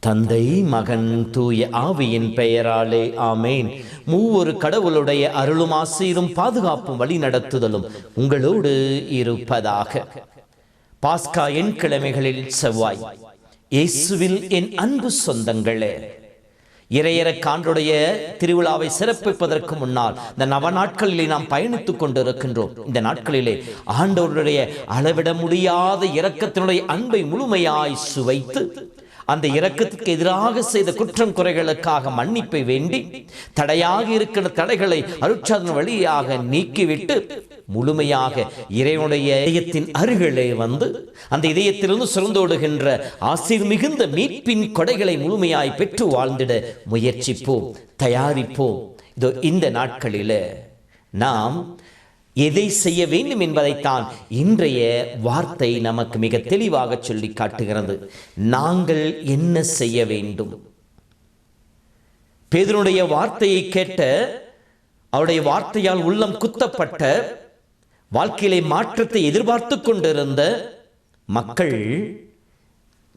தந்தை, மகன், தூய ஆவியின் பெயராலே ஆமேன். மூவொரு கடவுளுடைய அருளும் ஆசீரும் பாதுகாப்பும் வழி நடத்துதலும் உங்களோடு இருப்பதாக. பாஸ்கா என் கிழமைகளில் செவ்வாய். இயேசுவில் என் அன்பு சொந்தங்களே, இறையரக்காண்டுடைய திருவிழாவை சிறப்பிப்பதற்கு முன்னால் இந்த நவநாட்களிலே நாம் பயணித்துக் கொண்டிருக்கின்றோம். இந்த நாட்களிலே ஆண்டவருடைய அளவிட முடியாத இரக்கத்தினுடைய அன்பை முழுமையாய் சுவைத்து அந்த இரக்கத்துக்கு எதிராக செய்த குற்றம் குறைகளுக்காக மன்னிப்பை வேண்டி தடையாக இருக்கிற தடைகளை அருட்சாதன வழியாக நீக்கிவிட்டு முழுமையாக இறைவனுடைய இதயத்தின் அருகிலே வந்து அந்த இதயத்திலிருந்து சுரந்தோடுகின்ற ஆசீர் மிகுந்த மீட்பின் கொடைகளை முழுமையாய் பெற்று வாழ்ந்திட முயற்சிப்போம், தயாரிப்போம். இதோ இந்த நாட்களில் நாம் எதை செய்ய வேண்டும் என்பதைத்தான் இன்றைய வார்த்தை நமக்கு மிக தெளிவாக சொல்லி காட்டுகிறது. நாங்கள் என்ன செய்ய வேண்டும்? பேதுருடைய வார்த்தையை கேட்ட, அவருடைய வார்த்தையால் உள்ளம் குத்தப்பட்ட, வாழ்க்கையிலே மாற்றத்தை எதிர்பார்த்து கொண்டிருந்த மக்கள்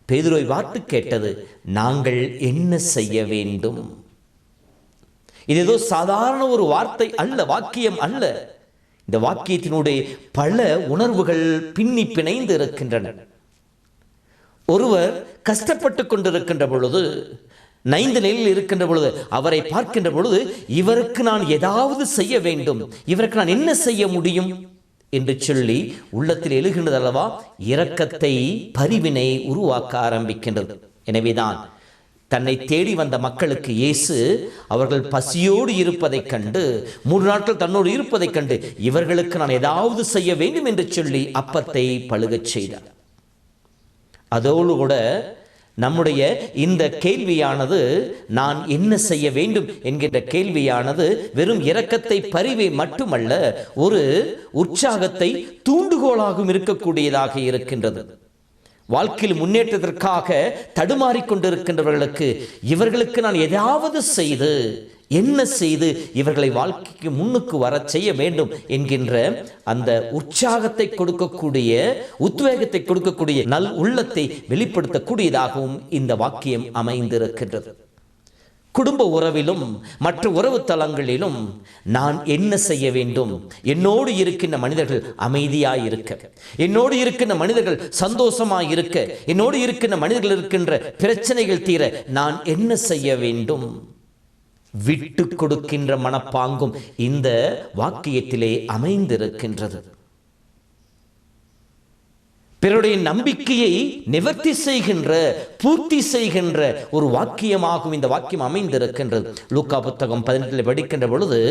பேதுருவை வார்த்தை கேட்டது, நாங்கள் என்ன செய்ய வேண்டும்? இது ஏதோ சாதாரண ஒரு வார்த்தை அல்ல, வாக்கியம் அல்ல. இந்த வாக்கியத்தினுடைய பல உணர்வுகள் பின்னி பிணைந்து இருக்கின்றன. ஒருவர் கஷ்டப்பட்டு கொண்டிருக்கின்ற பொழுது, நைந்த நிலையில் இருக்கின்ற பொழுது, அவரை பார்க்கின்ற பொழுது, இவருக்கு நான் ஏதாவது செய்ய வேண்டும், இவருக்கு நான் என்ன செய்ய முடியும் என்று சொல்லி உள்ளத்தில் எழுகின்றது அல்லவா? இரக்கத்தை, பரிவினை உருவாக்க ஆரம்பிக்கின்றது. எனவேதான் தன்னை தேடி வந்த மக்களுக்கு இயேசு அவர்கள் பசியோடு இருப்பதைக் கண்டு, 3 நாட்கள் தன்னோடு இருப்பதைக் கண்டு, இவர்களுக்கு நான் ஏதாவது செய்ய வேண்டும் என்று சொல்லி அப்பத்தை பழுகச் செய்தார். அதோடு கூட நம்முடைய இந்த கேள்வியானது, நான் என்ன செய்ய வேண்டும் என்கின்ற கேள்வியானது வெறும் இரக்கத்தை, பரிவை மட்டுமல்ல, ஒரு உற்சாகத்தை தூண்டுகோலாகவும் இருக்கக்கூடியதாக இருக்கின்றது. வாழ்க்கையில் முன்னேற்றத்திற்காக தடுமாறிக்கொண்டிருக்கின்றவர்களுக்கு, இவர்களுக்கு நான் ஏதாவது செய்து, என்ன செய்து இவர்களை வாழ்க்கைக்கு முன்னுக்கு வர செய்ய வேண்டும் என்கின்ற அந்த உற்சாகத்தை கொடுக்கக்கூடிய, உத்வேகத்தை கொடுக்கக்கூடிய நல் உள்ளத்தை வெளிப்படுத்தக்கூடியதாகவும் இந்த வாக்கியம் அமைந்திருக்கின்றது. குடும்ப உறவிலும் மற்ற உறவு தலங்களிலும் நான் என்ன செய்ய வேண்டும்? என்னோடு இருக்கின்ற மனிதர்கள் அமைதியாய் இருக்க, என்னோடு இருக்கின்ற மனிதர்கள் சந்தோஷமாய் இருக்க, என்னோடு இருக்கின்ற மனிதர்கள் இருக்கின்ற பிரச்சனைகள் தீர நான் என்ன செய்ய வேண்டும்? விட்டு கொடுக்கின்ற மனப்பாங்கும் இந்த வாக்கியத்திலே அமைந்திருக்கின்றது. பிறருடைய நம்பிக்கையை நிவர்த்தி செய்கின்ற, பூர்த்தி செய்கின்ற ஒரு வாக்கியமாகவும் இந்த வாக்கியம் அமைந்திருக்கின்றது. லூக்கா புத்தகம் 18 படிக்கின்ற பொழுது,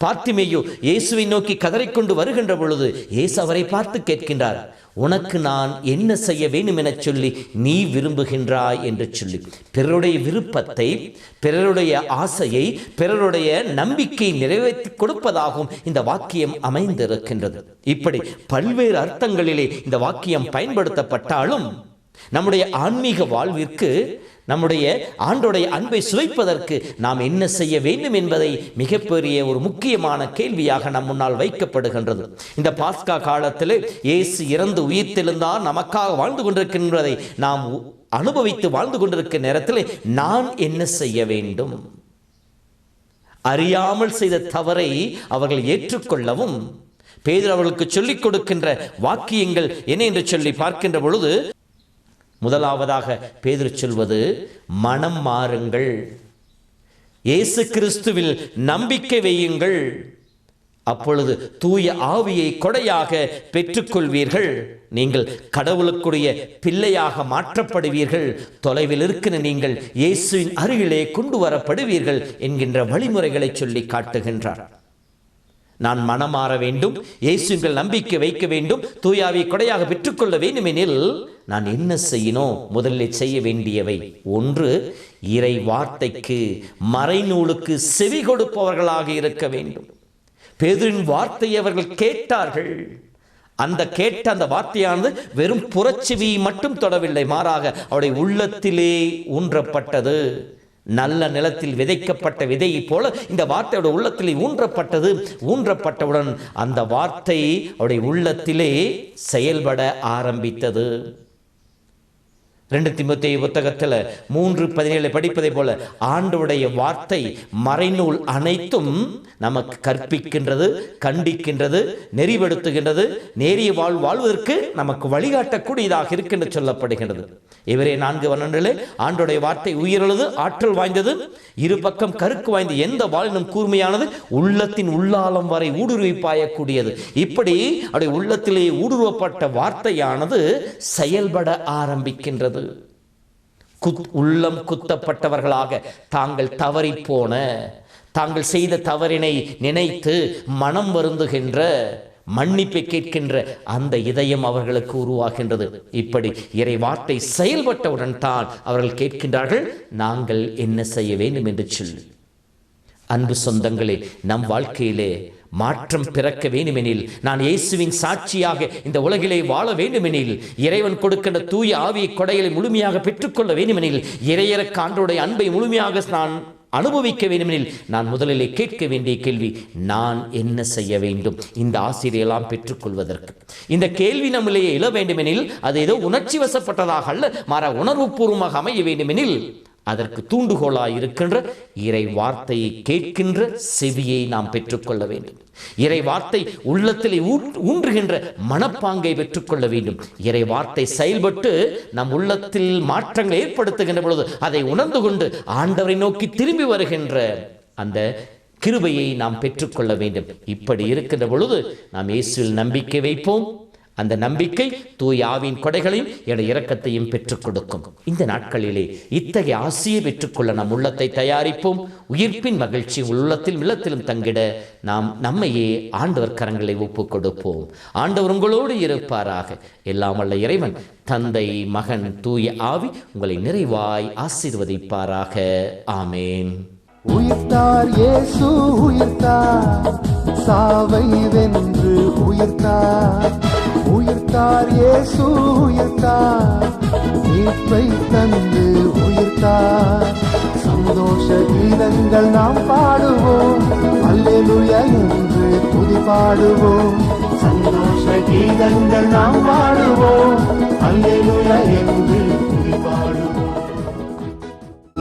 பார்த்திமேயு இயேசுவை நோக்கி கதறிக்கொண்டு வருகின்ற பொழுது இயேசு அவரை பார்த்து கேட்கின்றார், உனக்கு நான் என்ன செய்ய வேண்டும் என சொல்லி நீ விரும்புகின்றாய் என்று சொல்லி பிறருடைய விருப்பத்தை, பிறருடைய ஆசையை, பிறருடைய நம்பிக்கை நிறைவேற்றி கொடுப்பதாகவும் இந்த வாக்கியம் அமைந்திருக்கின்றது. இப்படி பல்வேறு அர்த்தங்களிலே இந்த வாக்கியம் பயன்படுத்தப்பட்டாலும் நம்முடைய ஆன்மீக வாழ்விற்கு, நம்முடைய ஆண்டோடைய அன்பை சுவைப்பதற்கு நாம் என்ன செய்ய வேண்டும் என்பதை மிகப்பெரிய ஒரு முக்கியமான கேள்வியாக நம் முன்னால் வைக்கப்படுகின்றது. இந்த பாஸ்கா காலத்தில் இயேசு இறந்து உயிர்த்தெழுந்தார், நமக்காக வாழ்ந்து கொண்டிருக்கின்றதை நாம் அனுபவித்து வாழ்ந்து கொண்டிருக்கிற நேரத்தில் நான் என்ன செய்ய வேண்டும்? அறியாமல் செய்த தவறை அவர்கள் ஏற்றுக்கொள்ளவும் பேதுரு அவர்களுக்கு சொல்லிக் கொடுக்கின்ற வாக்கியங்கள் என்ன என்று சொல்லி பார்க்கின்ற பொழுது, முதலாவதாக பேதுரு சொல்வது, மனம் மாறுங்கள், இயேசு கிறிஸ்துவில் நம்பிக்கை வையுங்கள், அப்பொழுது தூய ஆவியை கொடையாக பெற்றுக்கொள்வீர்கள், நீங்கள் கடவுளுக்குரிய பிள்ளையாக மாற்றப்படுவீர்கள், தொலைவில் இருக்கிற நீங்கள் இயேசுவின் அருகிலே கொண்டு வரப்படுவீர்கள் என்கின்ற வழிமுறைகளை சொல்லி காட்டுகின்றார். நான் மனமாற வேண்டும், இயேசுவில் நம்பிக்கை வைக்க வேண்டும், தூயாவை கொடையாக பெற்றுக்கொள்ள வேண்டும் எனில் நான் என்ன செய்யணும்? முதலில் செய்ய வேண்டியவை, ஒன்று, இறை வார்த்தைக்கு, மறைநூலுக்கு செவி கொடுப்பவர்களாக இருக்க வேண்டும். பேதுருவின் வார்த்தையை அவர்கள் கேட்டார்கள், அந்த கேட்ட அந்த வார்த்தையானது வெறும் புறச்செவியை மட்டும் தொடவில்லை, மாறாக அவருடைய உள்ளத்திலே ஊன்றப்பட்டது. நல்ல நிலத்தில் விதைக்கப்பட்ட விதையை போல இந்த வார்த்தையோட உள்ளத்திலே ஊன்றப்பட்டது. ஊன்றப்பட்டவுடன் அந்த வார்த்தை அவருடைய உள்ளத்திலே செயல்பட ஆரம்பித்தது. 2 தீமோத்தேயு புத்தகத்தில் 3:17 படிப்பதை போல ஆண்டவருடைய வார்த்தை மறைநூல் அனைத்தும் நமக்கு கற்பிக்கின்றது, கண்டிக்கின்றது, நெறிப்படுத்துகின்றது, நேரிய வாழ்வதற்கு நமக்கு வழிகாட்டக்கூடியதாக இருக்கின்ற சொல்லப்படுகின்றது. இவரே 4:12 ஆண்டவருடைய வார்த்தை உயிருள்ளது, ஆற்றல் வாய்ந்தது, இரு பக்கம் கருக்கு வாய்ந்த எந்த வாளினும் கூர்மையானது, உள்ளத்தின் உள்ளாலம் வரை ஊடுருவி பாயக்கூடியது. இப்படி அவருடைய உள்ளத்திலே ஊடுருவப்பட்ட வார்த்தையானது செயல்பட ஆரம்பிக்கின்றது. உள்ளம் குத்தப்பட்டவர்களாக தாங்கள் தவறி போன, தாங்கள் செய்த தவறினை நினைத்து மனம் வருந்துகின்ற, மன்னிப்பை கேட்கின்ற அந்த இதயம் அவர்களுக்கு உருவாகின்றது. இப்படி இறை வார்த்தை செயல்பட்டவுடன் தான் அவர்கள் கேட்கின்றார்கள், நாங்கள் என்ன செய்ய வேண்டும் என்று சொல்லி. அன்பு சொந்தங்களே, நம் வாழ்க்கையிலே மாற்றம் பிறக்க வேண்டுமெனில், நான் இயேசுவின் சாட்சியாக இந்த உலகிலே வாழ வேண்டுமெனில், இறைவன் கொடுக்கின்ற தூய ஆவியை கொடைகளை முழுமையாக பெற்றுக்கொள்ள வேண்டுமெனில், இறையரக்க ஆண்டவருடைய அன்பை முழுமையாக நான் அனுபவிக்க வேண்டுமெனில், நான் முதலிலே கேட்க வேண்டிய கேள்வி, நான் என்ன செய்ய வேண்டும் இந்த ஆசிரியெல்லாம் பெற்றுக்கொள்வதற்கு? இந்த கேள்வி நம்மிலேயே எழ வேண்டுமெனில் அது ஏதோ உணர்ச்சி வசப்பட்டதாக அல்ல, மாற உணர்வு பூர்வமாக அமைய வேண்டுமெனில் அதற்கு தூண்டுகோலாய் இருக்கின்ற இறை வார்த்தையை கேட்கின்ற செவியை நாம் பெற்றுக்கொள்ள வேண்டும். இறை வார்த்தை உள்ளத்திலே ஊன்றுகின்ற மனப்பாங்கை பெற்றுக்கொள்ள வேண்டும். இறை வார்த்தை செயல்பட்டு நம் உள்ளத்தில் மாற்றங்களை ஏற்படுத்துகின்ற பொழுது அதை உணர்ந்து கொண்டு ஆண்டவரை நோக்கி திரும்பி வருகின்ற அந்த கிருபையை நாம் பெற்றுக்கொள்ள வேண்டும். இப்படி இருக்கின்ற பொழுது நாம் இயேசுவில் நம்பிக்கை வைப்போம். அந்த நம்பிக்கை தூய ஆவியின் கொடைகளையும் இரக்கத்தையும் பெற்றுக் கொடுக்கும். இந்த நாட்களிலே இத்தகைய ஆசையை பெற்றுக்கொள்ள நம் உள்ளத்தை தயாரிப்போம். உயிர்ப்பின் மகிழ்ச்சி உள்ளத்திலும் தங்கிட நாம் நம்மையே ஆண்டவர் கரங்களை ஒப்புக் கொடுப்போம். ஆண்டவர் உங்களோடு இருப்பாராக. எல்லாம் வல்ல இறைவன் தந்தை, மகன், தூய ஆவி உங்களை நிறைவாய் ஆசீர்வதிப்பாராக. ஆமேன். உயிர்த்தார் இயேசு, உயிர்த்தார், சாவை வென்று உயிர்த்தார். உயிர்த்தார் இயேசு, உயிர்த்தார், மீட்பை தந்து உயிர்த்தார். சந்தோஷ கீதங்கள் நாம் பாடுவோம், அல்லேலூயா என்று துதி பாடுவோம். சந்தோஷ கீதங்கள் நாம் பாடுவோம், அல்லேலூயா என்று துதி பாடுவோம்.